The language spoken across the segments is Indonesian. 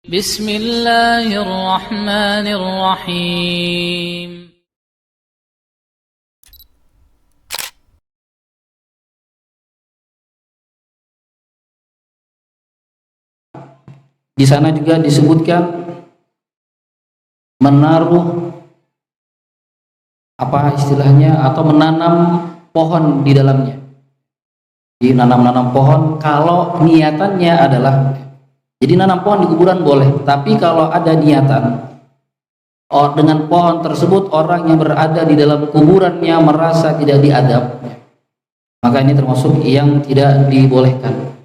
Bismillahirrahmanirrahim. Di sana juga disebutkan menaruh apa istilahnya atau menanam pohon di dalamnya. Nanam pohon kalau niatannya adalah, jadi nanam pohon di kuburan boleh, tapi kalau ada niatan dengan pohon tersebut orang yang berada di dalam kuburannya merasa tidak diadab, maka ini termasuk yang tidak dibolehkan.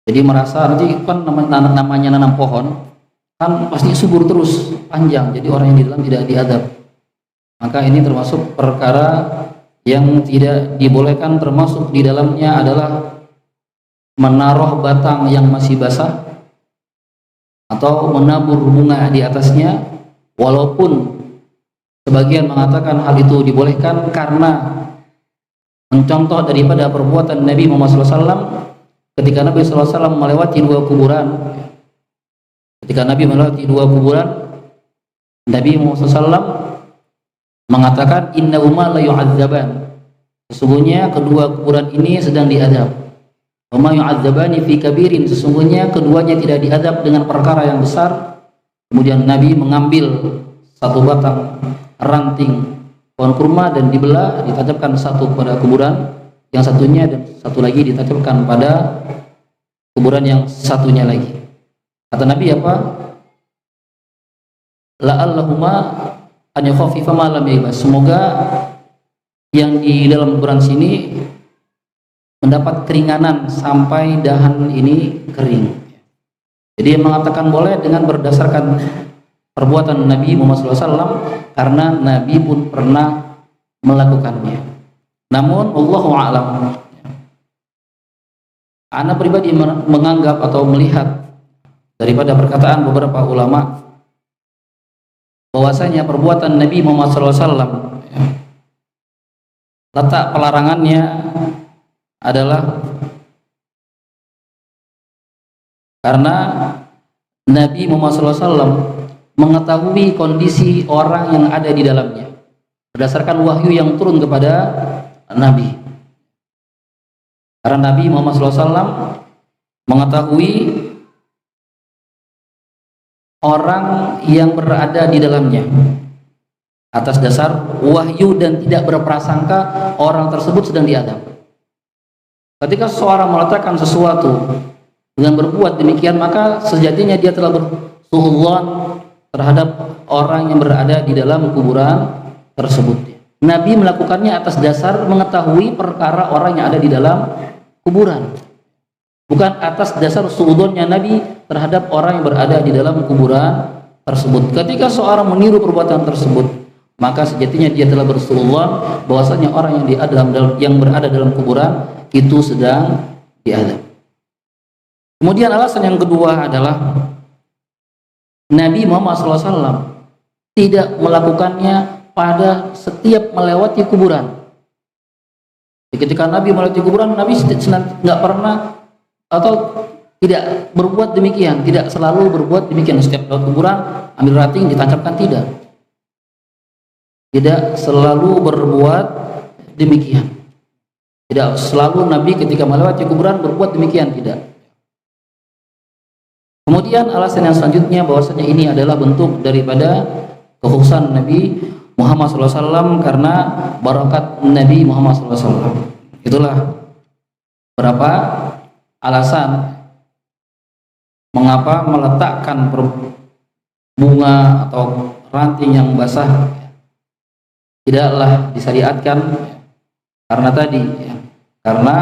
Jadi merasa nanti kan namanya nanam pohon kan pasti subur terus panjang, jadi orang yang di dalam tidak diadab, maka ini termasuk perkara yang tidak dibolehkan. Termasuk di dalamnya adalah menaruh batang yang masih basah atau menabur bunga di atasnya, walaupun sebagian mengatakan hal itu dibolehkan karena mencontoh daripada perbuatan Nabi Muhammad SAW ketika Nabi SAW melewati dua kuburan. Ketika Nabi melewati dua kuburan, Nabi Muhammad SAW mengatakan innahuma la yu'adzaban, sesungguhnya kedua kuburan ini sedang diadab. Wa ma yu'adzabani fi kabirin, sesungguhnya keduanya tidak diadab dengan perkara yang besar. Kemudian Nabi mengambil satu batang ranting pohon kurma dan dibelah, ditancapkan satu pada kuburan yang satunya dan satu lagi ditancapkan pada kuburan yang satunya lagi. Kata Nabi apa? La'allahuma an yukhaffifa ma lam yaibas, semoga yang di dalam kuburan sini mendapat keringanan sampai dahan ini kering. Jadi yang mengatakan boleh dengan berdasarkan perbuatan Nabi Muhammad SAW karena Nabi pun pernah melakukannya. Namun Allahu a'lam, ana pribadi menganggap atau melihat daripada perkataan beberapa ulama bahwasanya perbuatan Nabi Muhammad SAW letak pelarangannya adalah karena Nabi Muhammad SAW mengetahui kondisi orang yang ada di dalamnya berdasarkan wahyu yang turun kepada Nabi. Karena Nabi Muhammad SAW mengetahui orang yang berada di dalamnya atas dasar wahyu dan tidak berprasangka orang tersebut sedang diadab. Ketika seseorang meletakkan sesuatu dengan berbuat demikian, maka sejatinya dia telah bersuudzon terhadap orang yang berada di dalam kuburan tersebut. Nabi melakukannya atas dasar mengetahui perkara orang yang ada di dalam kuburan, bukan atas dasar suudzonnya Nabi terhadap orang yang berada di dalam kuburan tersebut. Ketika seorang meniru perbuatan tersebut, maka sejatinya dia telah bersuudzon bahwasanya orang yang berada dalam kuburan itu sedang diadab. Kemudian alasan yang kedua adalah Nabi Muhammad SAW tidak melakukannya pada setiap melewati kuburan. Ketika Nabi melewati kuburan, Nabi nggak pernah atau tidak berbuat demikian, tidak selalu berbuat demikian. Setiap lewat kuburan ambil ranting ditancapkan, tidak selalu berbuat demikian. Tidak selalu Nabi ketika melewati kuburan berbuat demikian, tidak. Kemudian alasan yang selanjutnya bahwasanya ini adalah bentuk daripada kekhususan Nabi Muhammad SAW karena barakat Nabi Muhammad SAW. Itulah berapa alasan mengapa meletakkan bunga atau ranting yang basah tidaklah disyariatkan, karena tadi karena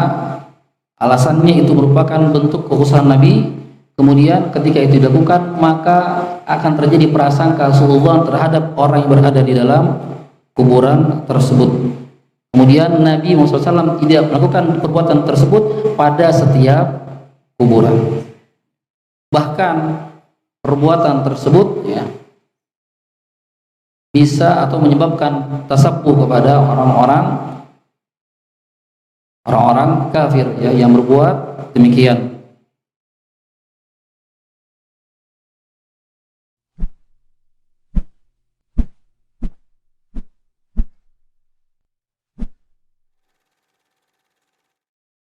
alasannya itu merupakan bentuk kekhususan Nabi. Kemudian ketika itu dilakukan, maka akan terjadi prasangka suudzon terhadap orang yang berada di dalam kuburan tersebut. Kemudian Nabi Muhammad SAW tidak melakukan perbuatan tersebut pada setiap kuburan. Bahkan perbuatan tersebut bisa atau menyebabkan tasabbuh kepada orang-orang kafir yang berbuat demikian.